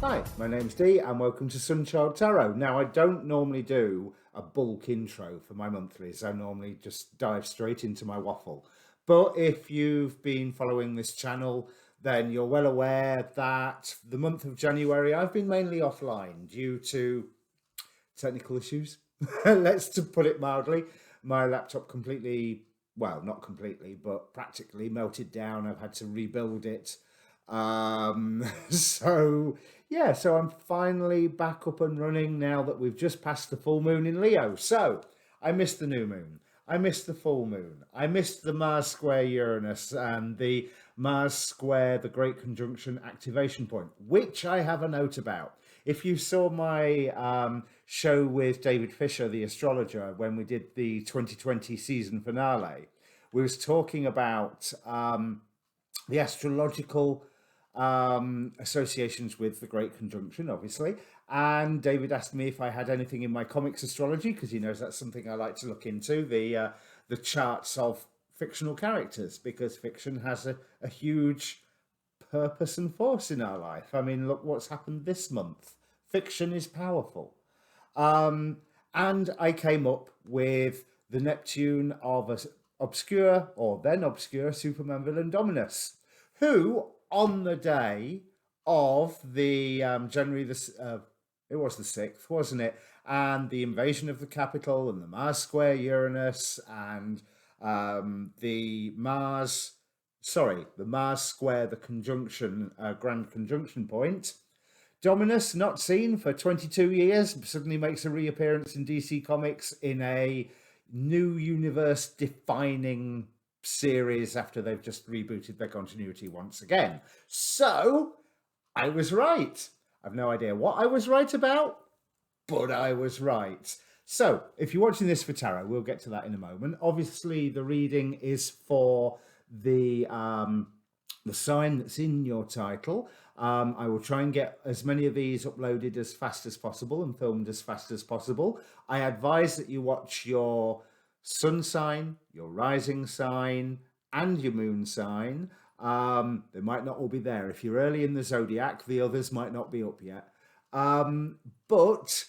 Hi, my name's Dee and welcome to Sunchild Tarot. Now, I don't normally do a bulk intro for my monthlies. I normally just dive straight into my waffle. But if you've been following this channel, then you're well aware that the month of January I've been mainly offline due to technical issues. Let's to put it mildly. My laptop completely, well, not completely, but practically melted down. I've had to rebuild it. So yeah, so I'm finally back up and running now that we've just passed the full moon in Leo. So I missed the new moon. I missed the full moon. I missed the Mars square Uranus and the Mars square, the Great Conjunction activation point, which I have a note about. If you saw my show with David Fisher, the astrologer, when we did the 2020 season finale, we was talking about the astrological associations with the Great Conjunction, obviously. And David asked me if I had anything in my comics astrology, because he knows that's something I like to look into, the charts of fictional characters, because fiction has a huge purpose and force in our life. I mean, look what's happened this month. Fiction is powerful. And I came up with the Neptune of a obscure, or then obscure, Superman villain Dominus, who on the day of the January the it was the 6th, wasn't it? And the invasion of the capital and the Mars square Uranus and the Mars square, the conjunction, grand conjunction point. Dominus, not seen for 22 years, suddenly makes a reappearance in DC Comics in a new universe defining series after they've just rebooted their continuity once again. So I was right. I've no idea what I was right about, but I was right. So if you're watching this for tarot, we'll get to that in a moment. Obviously, the reading is for the sign that's in your title. I will try and get as many of these uploaded as fast as possible and filmed as fast as possible. I advise that you watch your sun sign, your rising sign, and your moon sign. They might not all be there. If you're early in the Zodiac, the others might not be up yet. But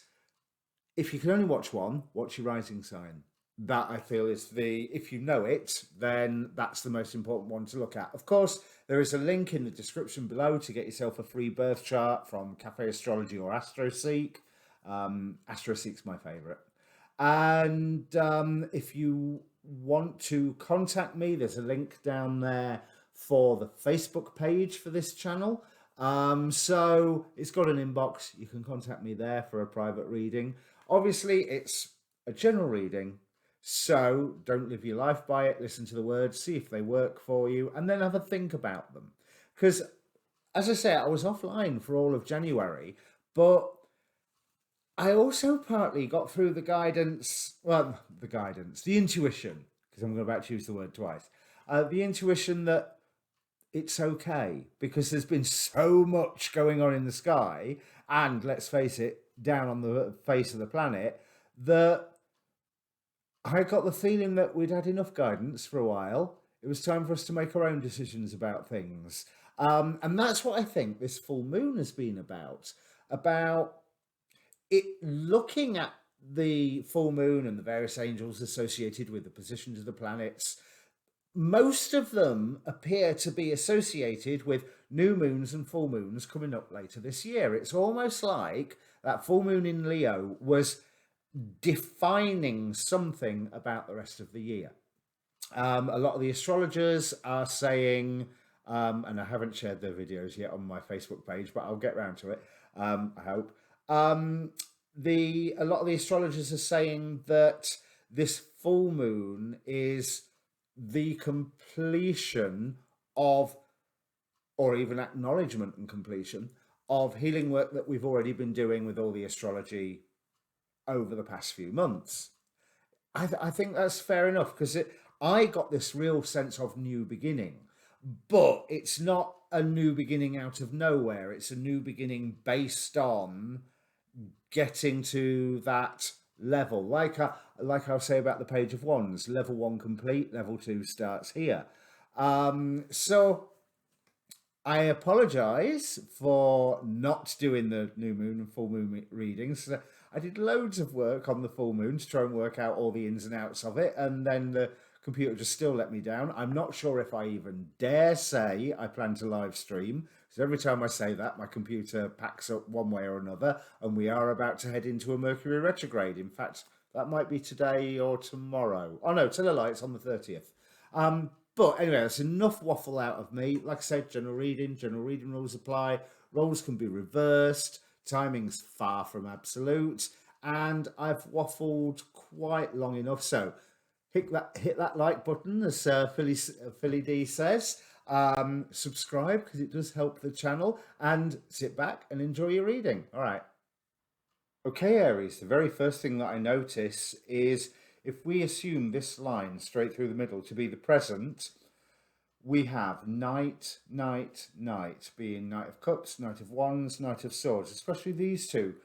if you can only watch one, watch your rising sign. That I feel is if you know it, then that's the most important one to look at. Of course, there is a link in the description below to get yourself a free birth chart from Cafe Astrology or AstroSeek. AstroSeek's my favorite. And if you want to contact me, there's a link down there for the Facebook page for this channel. So it's got an inbox. You can contact me there for a private reading. Obviously, it's a general reading, so don't live your life by it. Listen to the words, see if they work for you, and then have a think about them. Because, as I say, I was offline for all of January, but I also partly got through the guidance, the intuition, because I'm about to use the word twice, the intuition that it's okay, because there's been so much going on in the sky, and let's face it, down on the face of the planet, that I got the feeling that we'd had enough guidance for a while. It was time for us to make our own decisions about things. And that's what I think this full moon has been about it looking at the full moon and the various angels associated with the positions of the planets. Most of them appear to be associated with new moons and full moons coming up later this year. It's almost like that full moon in Leo was defining something about the rest of the year. A lot of the astrologers are saying, and I haven't shared their videos yet on my Facebook page, but I'll get around to it, I hope. A lot of the astrologers are saying that this full moon is the completion of, or even acknowledgement and completion of, healing work that we've already been doing with all the astrology over the past few months. I think that's fair enough, because I got this real sense of new beginning, but it's not a new beginning out of nowhere. It's a new beginning based on getting to that level, like I'll say about the Page of Wands, level 1 complete, level 2 starts here. So I apologise for not doing the new moon and full moon readings. I did loads of work on the full moon to try and work out all the ins and outs of it, and then the computer just still let me down. I'm not sure if I even dare say I plan to live stream, because every time I say that, my computer packs up one way or another, and we are about to head into a Mercury retrograde. In fact, that might be today or tomorrow. Oh no, tell a lie, it's on the 30th. But anyway, that's enough waffle out of me. Like I said, general reading rules apply. Roles can be reversed. Timing's far from absolute. And I've waffled quite long enough. So hit that like button, as Philly D says. Subscribe, because it does help the channel. And sit back and enjoy your reading. All right. Okay, Aries, the very first thing that I notice is if we assume this line straight through the middle to be the present, we have Knight, Knight, Knight, being Knight of Cups, Knight of Wands, Knight of Swords, especially these two.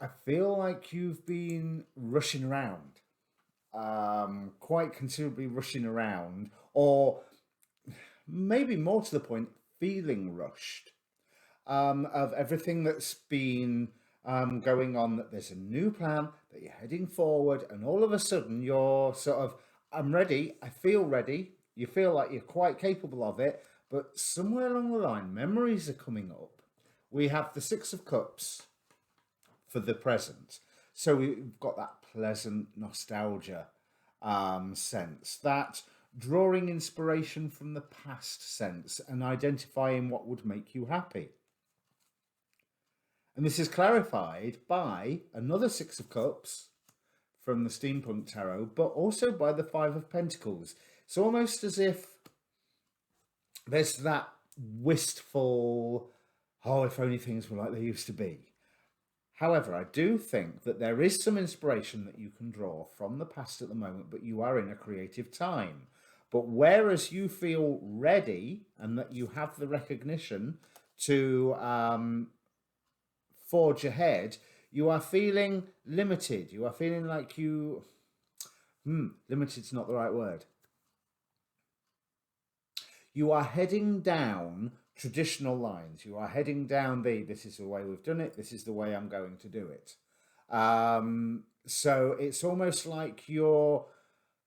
I feel like you've been rushing around, quite considerably rushing around, or maybe more to the point, feeling rushed, of everything that's been going on, that there's a new plan, that you're heading forward, and all of a sudden you're sort of, I'm ready, I feel ready, you feel like you're quite capable of it, but somewhere along the line, memories are coming up. We have the Six of Cups for the present. So we've got that pleasant nostalgia sense, that drawing inspiration from the past sense, and identifying what would make you happy. And this is clarified by another Six of Cups from the Steampunk Tarot, but also by the Five of Pentacles. It's almost as if there's that wistful, oh, if only things were like they used to be. However, I do think that there is some inspiration that you can draw from the past at the moment, but you are in a creative time. But whereas you feel ready and that you have the recognition to forge ahead, you are feeling limited. You are feeling like you... limited's not the right word. You are heading down traditional lines. You are heading down this is the way we've done it, this is the way I'm going to do it. So it's almost like you're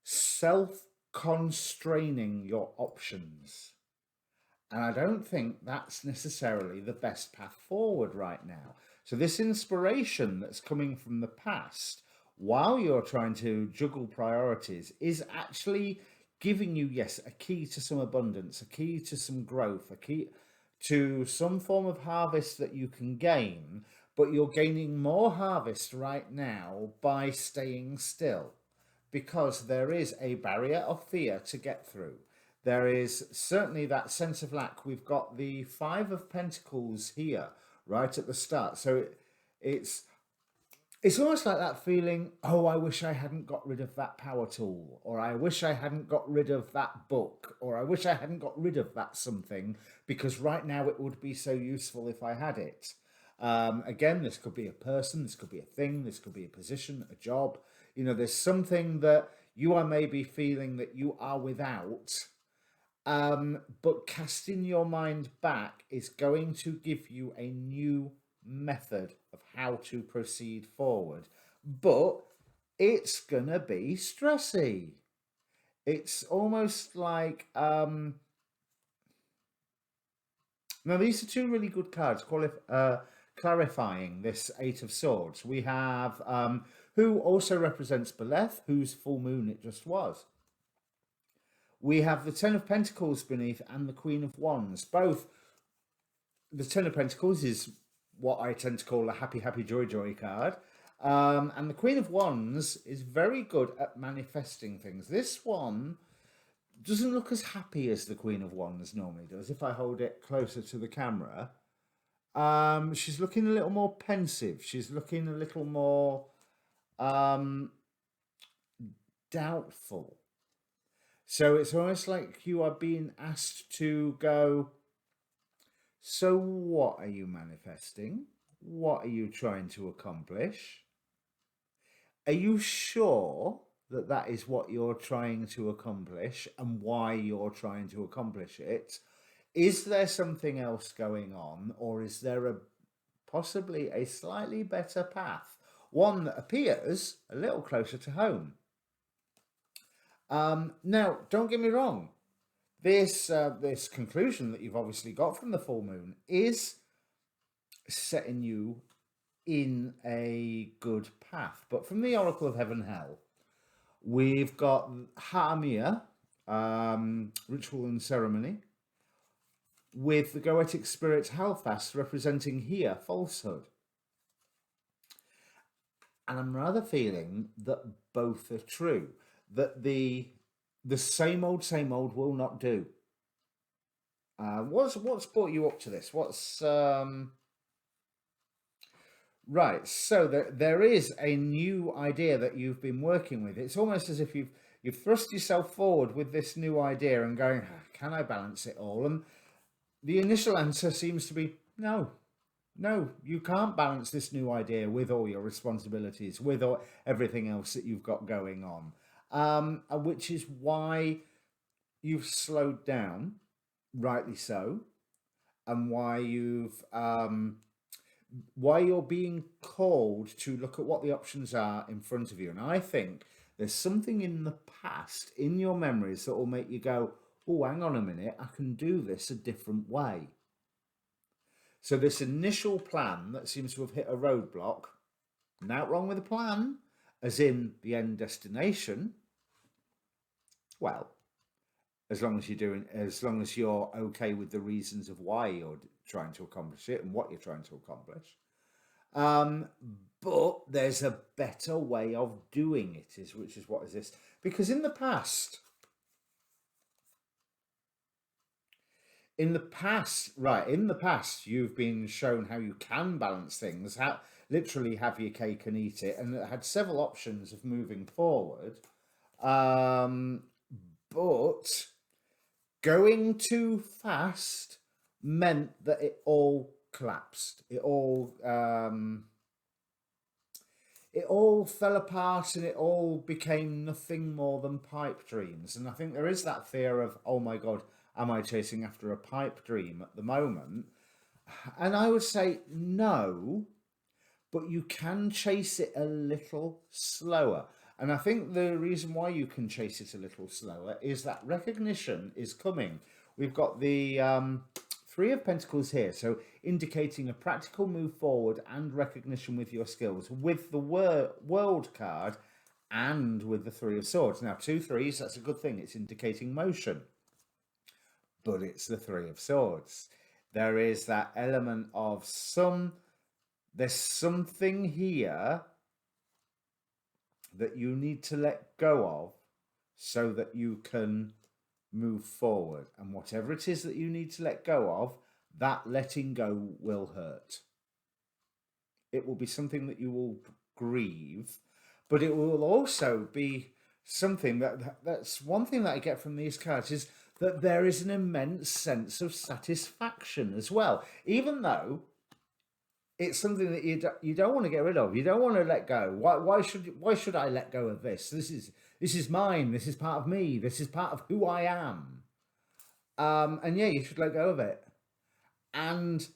self-constraining your options. And I don't think that's necessarily the best path forward right now. So this inspiration that's coming from the past, while you're trying to juggle priorities, is actually giving you, yes, a key to some abundance, a key to some growth, a key to some form of harvest that you can gain, but you're gaining more harvest right now by staying still, because there is a barrier of fear to get through. There is certainly that sense of lack. We've got the Five of Pentacles here right at the start. So it's almost like that feeling, oh, I wish I hadn't got rid of that power tool, or I wish I hadn't got rid of that book, or I wish I hadn't got rid of that something, because right now it would be so useful if I had it. Again, this could be a person, this could be a thing, this could be a position, a job. You know, there's something that you are maybe feeling that you are without, but casting your mind back is going to give you a new method of how to proceed forward, but it's gonna be stressy. It's almost like now these are two really good cards clarifying this Eight of Swords. We have who also represents Beleth, whose full moon it just was. We have the Ten of Pentacles beneath and the Queen of Wands. Both, the Ten of Pentacles is what I tend to call a happy, happy, joy, joy card. And the Queen of Wands is very good at manifesting things. This one doesn't look as happy as the Queen of Wands normally does. If I hold it closer to the camera, she's looking a little more pensive. She's looking a little more doubtful. So it's almost like you are being asked to go, so what are you manifesting? What are you trying to accomplish? Are you sure that that is what you're trying to accomplish and why you're trying to accomplish it? Is there something else going on, or is there possibly a slightly better path? One that appears a little closer to home. Now, don't get me wrong. This conclusion that you've obviously got from the full moon is setting you in a good path. But from the Oracle of Heaven Hell, we've got Hamia, ritual and ceremony, with the Goetic spirit Halfast representing here falsehood. And I'm rather feeling that both are true, that the same old will not do. What's brought you up to this? What's right? So there is a new idea that you've been working with. It's almost as if you've thrust yourself forward with this new idea and going, can I balance it all? And the initial answer seems to be no. No, you can't balance this new idea with all your responsibilities, with everything else that you've got going on, which is why you've slowed down, rightly so, and why you're being called to look at what the options are in front of you. And I think there's something in the past, in your memories, that will make you go, oh, hang on a minute, I can do this a different way. So this initial plan that seems to have hit a roadblock, not wrong with the plan, as in the end destination. Well, as long as you're okay with the reasons of why you're trying to accomplish it and what you're trying to accomplish. But there's a better way of doing it, which is what is this? Because in the past, you've been shown how you can balance things, how literally have your cake and eat it, and it had several options of moving forward. But going too fast meant that it all collapsed. It all fell apart, and it all became nothing more than pipe dreams. And I think there is that fear of, oh my God, am I chasing after a pipe dream at the moment? And I would say no, but you can chase it a little slower. And I think the reason why you can chase it a little slower is that recognition is coming. We've got the Three of Pentacles here, so indicating a practical move forward and recognition with your skills, with the World card and with the Three of Swords. Now, 2 threes, that's a good thing. It's indicating motion. But it's the Three of Swords. There is that element of there's something here that you need to let go of so that you can move forward. And whatever it is that you need to let go of, that letting go will hurt. It will be something that you will grieve, but it will also be something that's one thing that I get from these cards is that there is an immense sense of satisfaction as well, even though it's something that you don't want to get rid of. You don't want to let go. Why should I let go of this? This is mine. This is part of me. This is part of who I am. And yeah, you should let go of it. And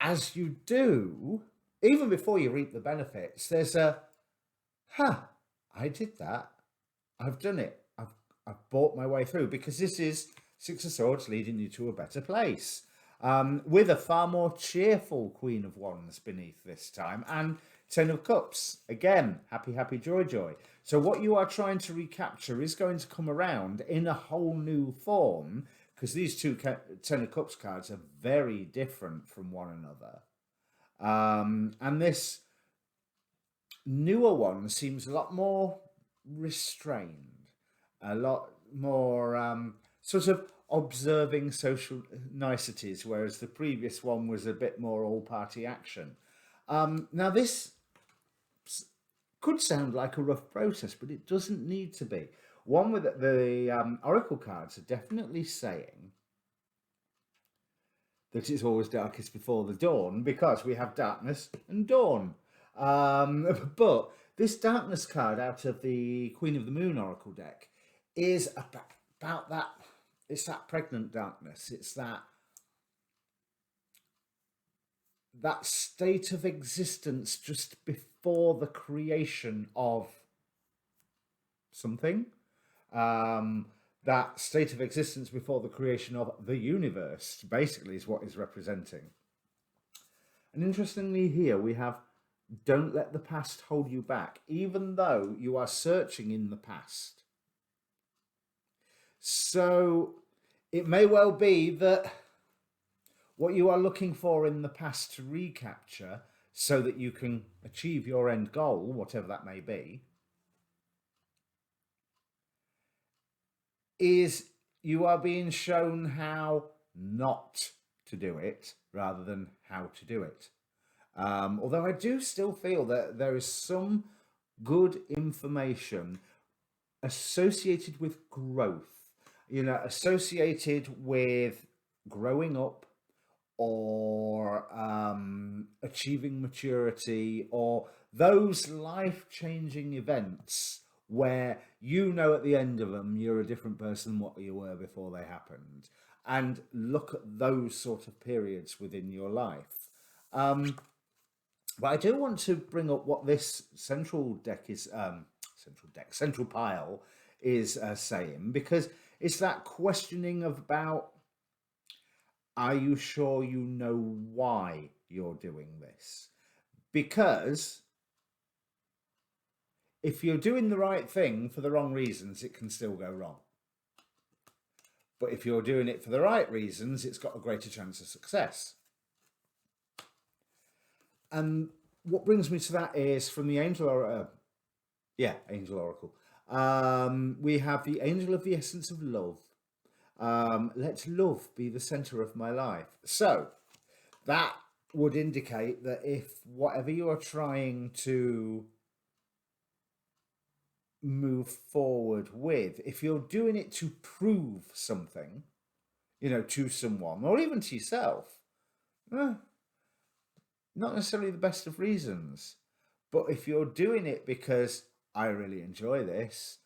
as you do, even before you reap the benefits, there's I did that. I've done it. I've bought my way through, because this is Six of Swords leading you to a better place. With a far more cheerful Queen of Wands beneath this time, and 10 of Cups. Again, happy, joy. So what you are trying to recapture is going to come around in a whole new form, because these two 10 of Cups cards are very different from one another. And this newer one seems a lot more restrained, a lot more sort of observing social niceties, whereas the previous one was a bit more all-party action. Now, this could sound like a rough process, but it doesn't need to be. One with the Oracle cards are definitely saying that it's always darkest before the dawn, because we have darkness and dawn. But this darkness card out of the Queen of the Moon Oracle deck is about that it's that pregnant darkness. It's that state of existence just before the creation of something. Um, that state of existence before the creation of the universe, basically, is what is representing. And interestingly, here we have don't let the past hold you back, even though you are searching in the past. So it may well be that what you are looking for in the past to recapture so that you can achieve your end goal, whatever that may be, is you are being shown how not to do it rather than how to do it. Although I do still feel that there is some good information associated with growth, associated with growing up or achieving maturity or those life-changing events where at the end of them you're a different person than what you were before they happened, and look at those sort of periods within your life. But I do want to bring up what this central pile is saying, because it's that questioning about, are you sure you know why you're doing this? Because if you're doing the right thing for the wrong reasons, it can still go wrong. But if you're doing it for the right reasons, it's got a greater chance of success. And what brings me to that is from the Angel Oracle. We have the Angel of the Essence of Love. Let love be the center of my life. So that would indicate that if whatever you are trying to move forward with, if you're doing it to prove something, to someone or even to yourself, not necessarily the best of reasons. But if you're doing it because I really enjoy this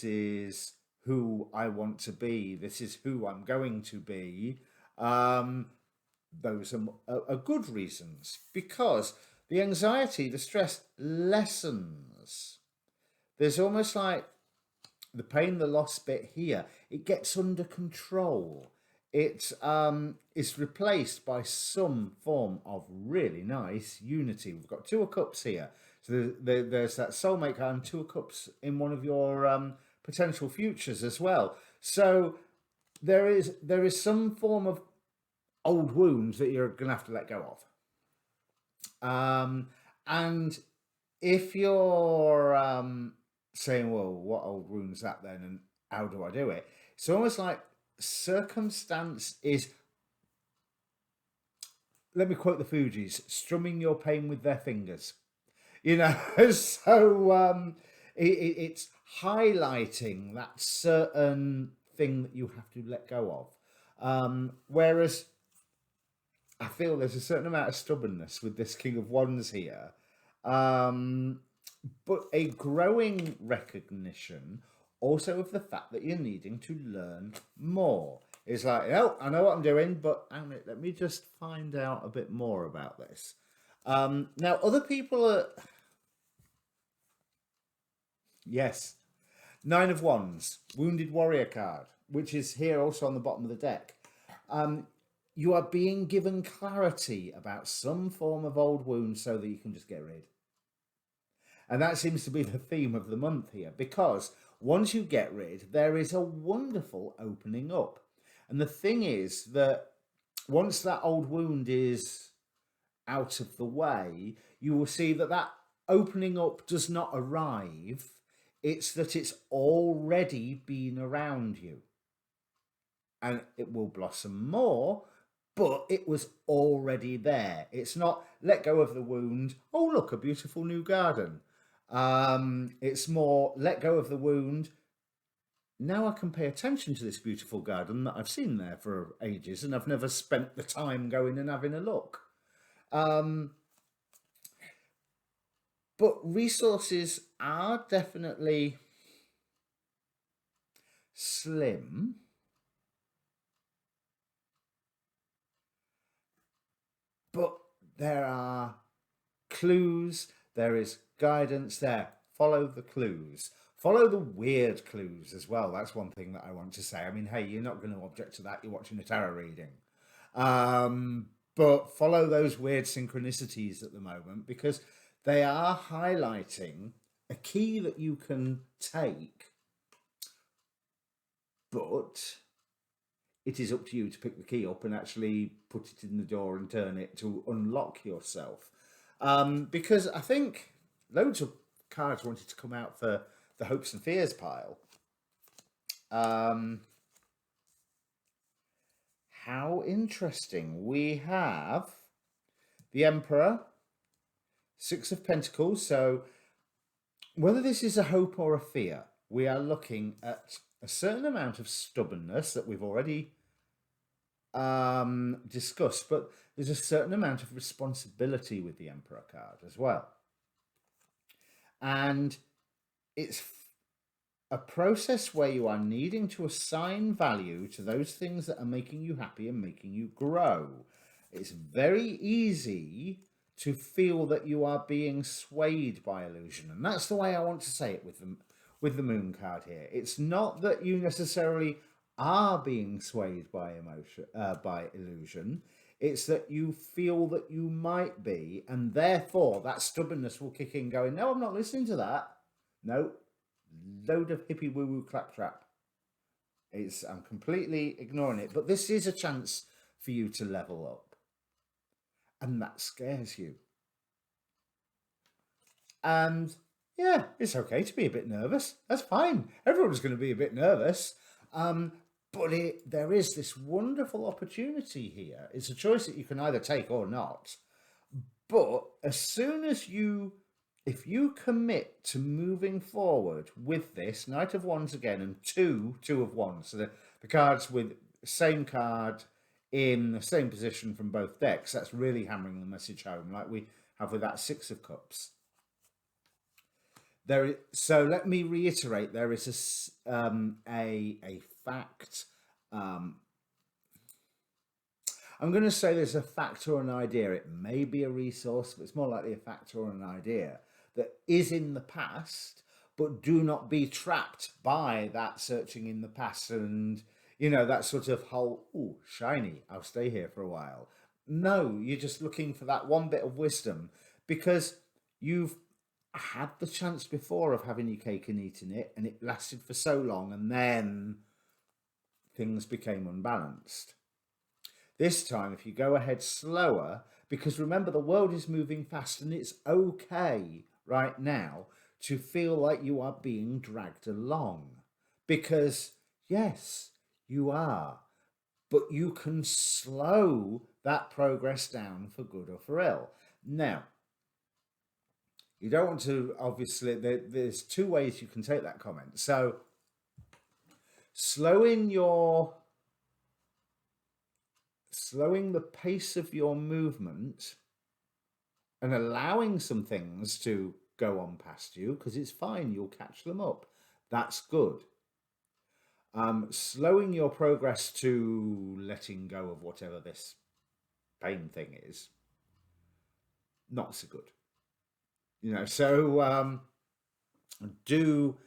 is who I want to be, this is who I'm going to be, those are good reasons, because the anxiety, the stress lessens. There's almost like the pain, the loss bit here, it gets under control. It is replaced by some form of really nice unity. We've got Two of Cups here. So there's that soulmate card and Two of Cups in one of your potential futures as well. So there is some form of old wounds that you're going to have to let go of. And if you're saying, well, what old wound's that then, and how do I do it? It's almost like circumstance is, let me quote the Fugees, strumming your pain with their fingers. So it's highlighting that certain thing that you have to let go of. Whereas I feel there's a certain amount of stubbornness with this King of Wands here. But a growing recognition also of the fact that you're needing to learn more. It's like, I know what I'm doing, but let me just find out a bit more about this. Now, other people are... Yes. Nine of Wands, Wounded Warrior card, which is here also on the bottom of the deck. You are being given clarity about some form of old wound so that you can just get rid. And that seems to be the theme of the month here, because once you get rid, there is a wonderful opening up. And the thing is that once that old wound is out of the way, you will see that that opening up does not arrive. It's that it's already been around you. And it will blossom more, but it was already there. It's not let go of the wound. Oh, look, a beautiful new garden. It's more let go of the wound. Now I can pay attention to this beautiful garden that I've seen there for ages and I've never spent the time going and having a look. But resources are definitely slim. there are clues, there is guidance there. Follow the clues. Follow the weird clues as well. That's one thing that I want to say. I mean, hey, you're not going to object to that. You're watching a tarot reading. But follow those weird synchronicities at the moment, because they are highlighting a key that you can take, but it is up to you to pick the key up and actually put it in the door and turn it to unlock yourself. Because I think loads of cards wanted to come out for the hopes and fears pile. How interesting. We have the Emperor, Six of Pentacles. So whether this is a hope or a fear, we are looking at a certain amount of stubbornness that we've already discussed, but there's a certain amount of responsibility with the Emperor card as well. And it's a process where you are needing to assign value to those things that are making you happy and making you grow. It's very easy to feel that you are being swayed by illusion. And that's the way I want to say it with the Moon card here. It's not that you necessarily are being swayed by illusion. It's that you feel that you might be, and therefore that stubbornness will kick in going, no, I'm not listening to that. No, load of hippie woo-woo claptrap. I'm completely ignoring it. But this is a chance for you to level up. And that scares you. And yeah, it's okay to be a bit nervous. That's fine. Everyone's going to be a bit nervous. But there is this wonderful opportunity here. It's a choice that you can either take or not. But as soon as if you commit to moving forward with this, Knight of Wands again, and two of Wands, so the cards with same card in the same position from both decks, that's really hammering the message home, like we have with that Six of Cups. So let me reiterate, there is a fact. I'm going to say there's a fact or an idea. It may be a resource, but it's more likely a fact or an idea that is in the past, but do not be trapped by that searching in the past and, that sort of whole, ooh, shiny, I'll stay here for a while. No, you're just looking for that one bit of wisdom, because you've had the chance before of having your cake and eating it, and it lasted for so long, and then things became unbalanced. This time, if you go ahead slower, because remember, the world is moving fast, and it's okay right now to feel like you are being dragged along, because yes, you are, but you can slow that progress down for good or for ill. Now, you don't want to, obviously, there's two ways you can take that comment. So slowing the pace of your movement and allowing some things to go on past you, because it's fine, you'll catch them up. That's good. Slowing your progress to letting go of whatever this pain thing is, not so good. So do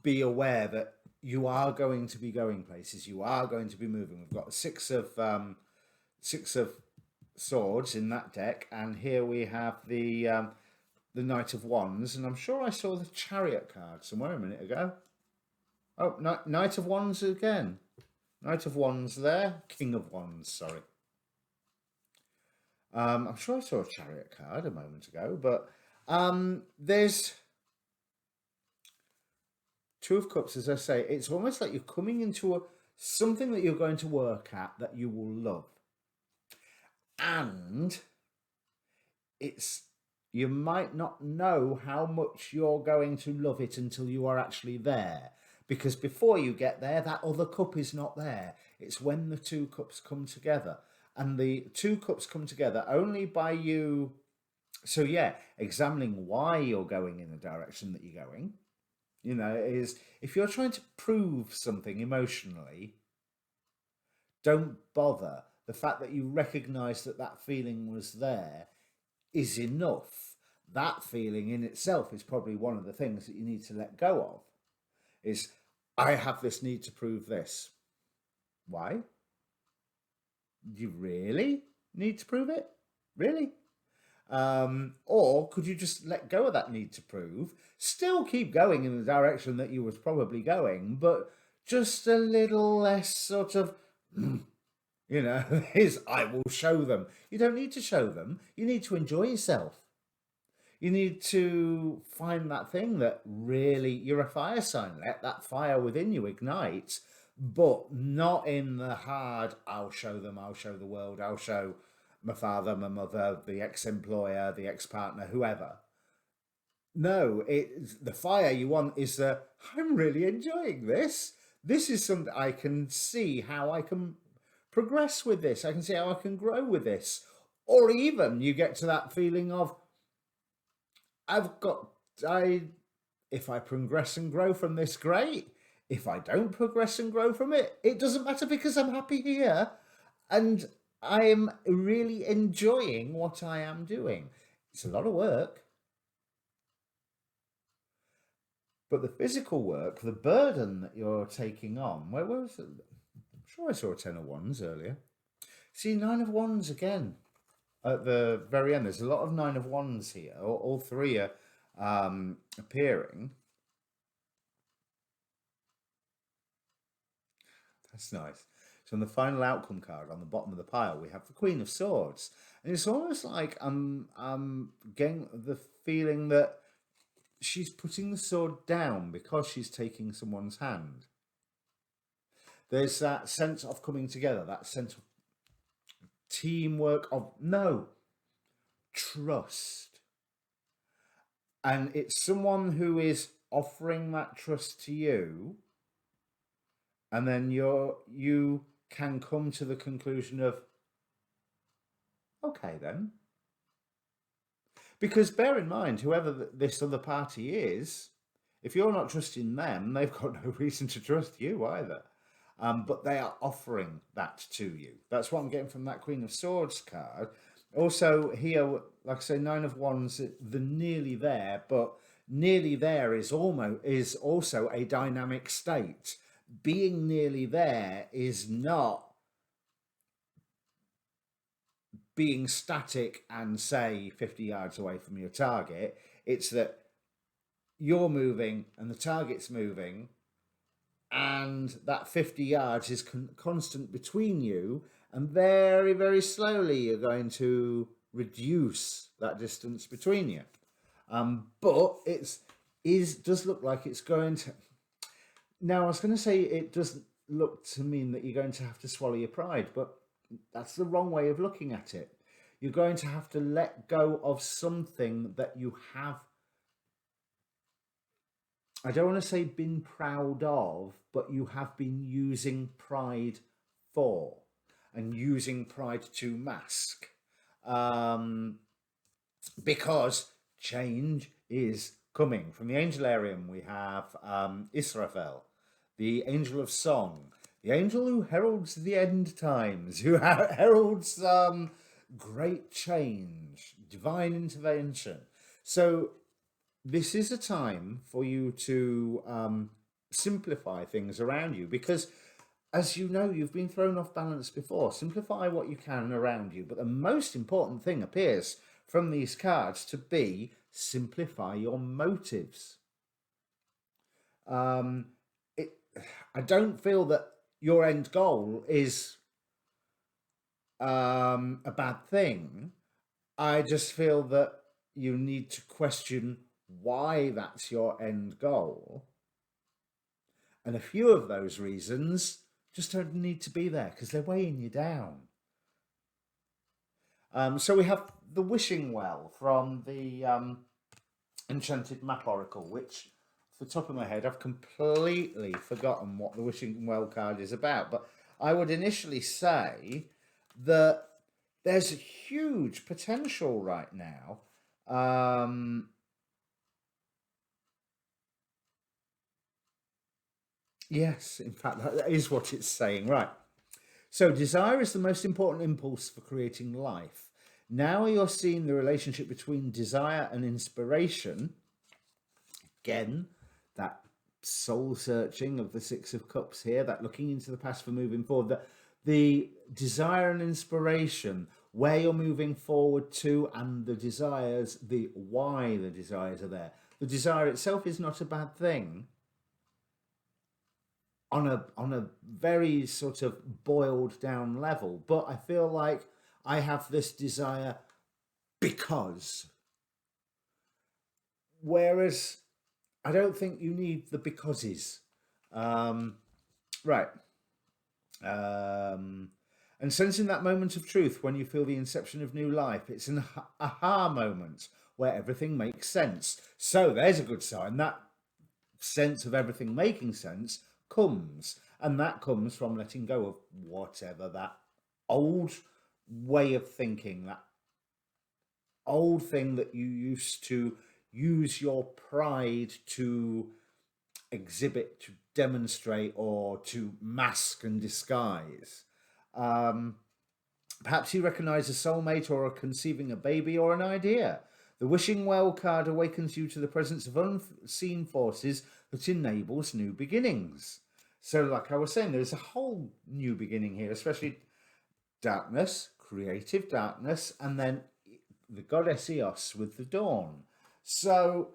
be aware that you are going to be going places. You are going to be moving. We've got Six of Swords in that deck, and here we have the Knight of Wands, and I'm sure I saw the Chariot card somewhere a minute ago. Oh, Knight of Wands again. Knight of Wands there. King of Wands, sorry. I'm sure I saw a Chariot card a moment ago, but there's Two of Cups, as I say. It's almost like you're coming into something that you're going to work at that you will love. And you might not know how much you're going to love it until you are actually there. Because before you get there, that other cup is not there. It's when the two cups come together. And the two cups come together only by you. So yeah, examining why you're going in the direction that you're going, is if you're trying to prove something emotionally, don't bother. The fact that you recognize that feeling was there is enough. That feeling in itself is probably one of the things that you need to let go of. Is, I have this need to prove this. Why? Do you really need to prove it? Really? Or could you just let go of that need to prove, still keep going in the direction that you was probably going, but just a little less sort of, is, I will show them. You don't need to show them. You need to enjoy yourself. You need to find that thing that really, you're a fire sign. Let that fire within you ignite, but not in the hard, I'll show them, I'll show the world, I'll show my father, my mother, the ex-employer, the ex-partner, whoever. No, it's the fire you want is the, I'm really enjoying this. This is something I can see how I can progress with this. I can see how I can grow with this. Or even you get to that feeling of, I've got, I, if I progress and grow from this, great. If I don't progress and grow from it, it doesn't matter because I'm happy here and I am really enjoying what I am doing. It's a lot of work, but the physical work, the burden that you're taking on, where was it? I'm sure I saw a 10 of Wands earlier. See, 9 of Wands again at the very end. There's a lot of 9 of Wands here. All three are appearing. That's nice. So on the final outcome card on the bottom of the pile, we have the Queen of Swords. And it's almost like I'm getting the feeling that she's putting the sword down because she's taking someone's hand. There's that sense of coming together, that sense of teamwork, of trust. And it's someone who is offering that trust to you, and then you can come to the conclusion of, okay then. Because bear in mind, whoever this other party is, if you're not trusting them, they've got no reason to trust you either. But they are offering that to you. That's what I'm getting from that Queen of Swords card. Also here, like I say, 9 of Wands, the nearly there, but nearly there is also a dynamic state. Being nearly there is not being static and say 50 yards away from your target. It's that you're moving and the target's moving, and that 50 yards is constant between you, and very, very slowly you're going to reduce that distance between you. But does look like it's going to. Now, I was going to say it doesn't look to mean that you're going to have to swallow your pride, but that's the wrong way of looking at it. You're going to have to let go of something that you have, I don't want to say been proud of, but you have been using pride for, and using pride to mask. Because change is coming. From the Angelarium, we have Israfel, the angel of song, the angel who heralds the end times, who heralds great change, divine intervention. So this is a time for you to simplify things around you, because as you know, you've been thrown off balance before. Simplify what you can around you. But the most important thing appears from these cards to be simplify your motives. I don't feel that your end goal is a bad thing. I just feel that you need to question why that's your end goal. And a few of those reasons just don't need to be there because they're weighing you down. So we have the Wishing Well from the Enchanted Map Oracle, which, off the top of my head, I've completely forgotten what the Wishing Well card is about. But I would initially say that there's a huge potential right now. Yes, in fact, that is what it's saying. Right. So desire is the most important impulse for creating life. Now you're seeing the relationship between desire and inspiration. Again, that soul searching of the Six of Cups here, that looking into the past for moving forward, the desire and inspiration, where you're moving forward to, and the desires, the why the desires are there. The desire itself is not a bad thing on a very sort of boiled down level, but I feel like I have this desire because, whereas I don't think you need the becauses. Right. And sensing that moment of truth when you feel the inception of new life, it's an aha moment where everything makes sense. So there's a good sign. That sense of everything making sense comes, and that comes from letting go of whatever that old way of thinking, that old thing that you used to use your pride to exhibit, to demonstrate, or to mask and disguise. Perhaps you recognize a soulmate or are conceiving a baby or an idea. The wishing well card awakens you to the presence of unseen forces that enables new beginnings. So, like I was saying, there's a whole new beginning here, especially darkness, creative darkness, and then the goddess Eos with the dawn. So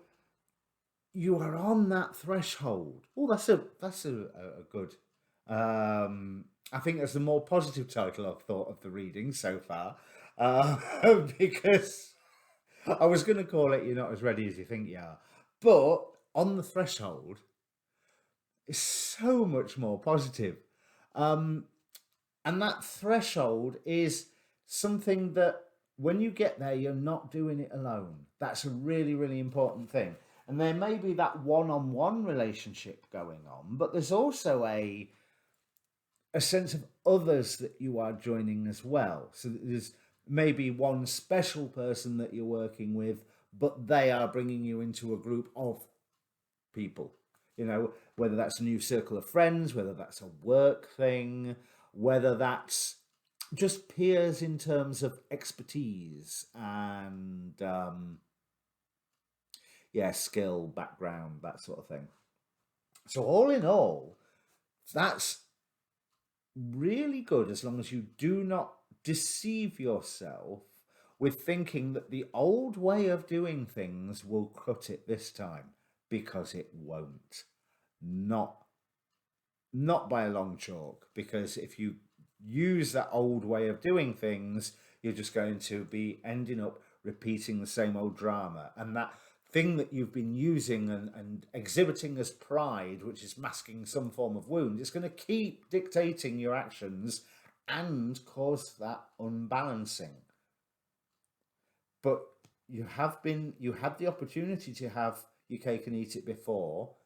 you are on that threshold. Oh, that's a good. I think that's the more positive title I've thought of the reading so far, because I was going to call it "You're Not As Ready As You Think You Are," but on the threshold is so much more positive. And that threshold is something that when you get there, you're not doing it alone. That's a really, really important thing. And there may be that one-on-one relationship going on, but there's also a sense of others that you are joining as well. So there's maybe one special person that you're working with, but they are bringing you into a group of people. You know, whether that's a new circle of friends, whether that's a work thing, whether that's just peers in terms of expertise and skill, background, that sort of thing. So all in all, that's really good, as long as you do not deceive yourself with thinking that the old way of doing things will cut it this time, because it won't. Not by a long chalk, because if you use that old way of doing things, you're just going to be ending up repeating the same old drama. And that thing that you've been using and exhibiting as pride, which is masking some form of wound, is going to keep dictating your actions and cause that unbalancing. But you had the opportunity to have your cake and eat it before.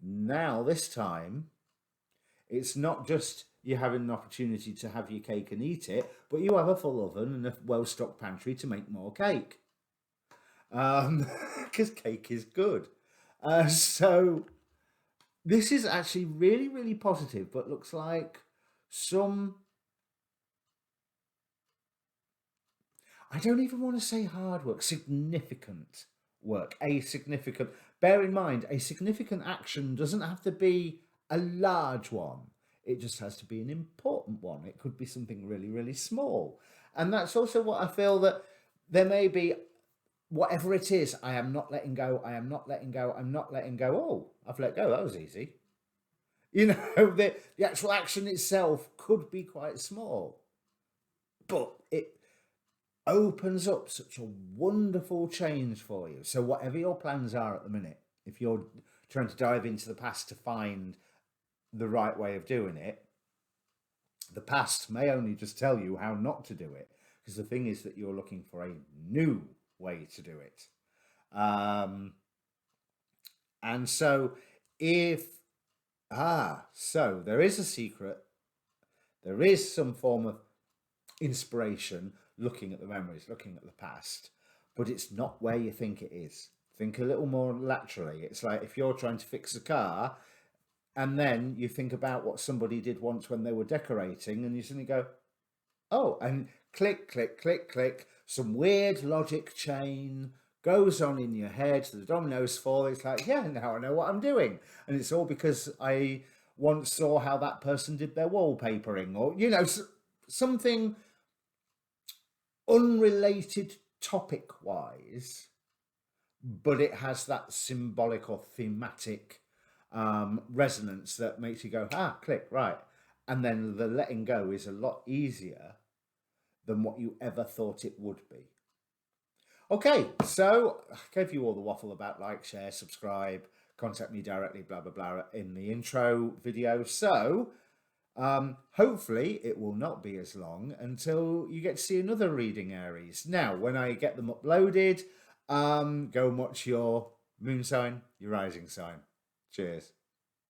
Now, this time, it's not just you having an opportunity to have your cake and eat it, but you have a full oven and a well-stocked pantry to make more cake. Because cake is good. So this is actually really, really positive, but looks like some... I don't even want to say hard work, significant work, bear in mind, a significant action doesn't have to be a large one. It just has to be an important one. It could be something really, really small. And that's also what I feel, that there may be, whatever it is, I am not letting go, I'm not letting go. Oh, I've let go, that was easy. You know, the actual action itself could be quite small, but it opens up such a wonderful change for you. So whatever your plans are at the minute, if you're trying to dive into the past to find the right way of doing it, the past may only just tell you how not to do it, because the thing is that you're looking for a new way to do it. And so so there is a secret, there is some form of inspiration, looking at the memories, looking at the past, but it's not where you think it is. Think a little more laterally. It's like if you're trying to fix a car and then you think about what somebody did once when they were decorating, and you suddenly go, oh, and click, click, click, click, some weird logic chain goes on in your head, the dominoes fall, it's like, yeah, now I know what I'm doing. And it's all because I once saw how that person did their wallpapering, or, you know, something unrelated topic wise, but it has that symbolic or thematic resonance that makes you go, ah, click, right. And then the letting go is a lot easier than what you ever thought it would be. Okay, so I gave you all the waffle about like, share, subscribe, contact me directly, blah, blah, blah, in the intro video. So hopefully it will not be as long until you get to see another reading, Aries. Now, when I get them uploaded, go and watch your moon sign, your rising sign. Cheers.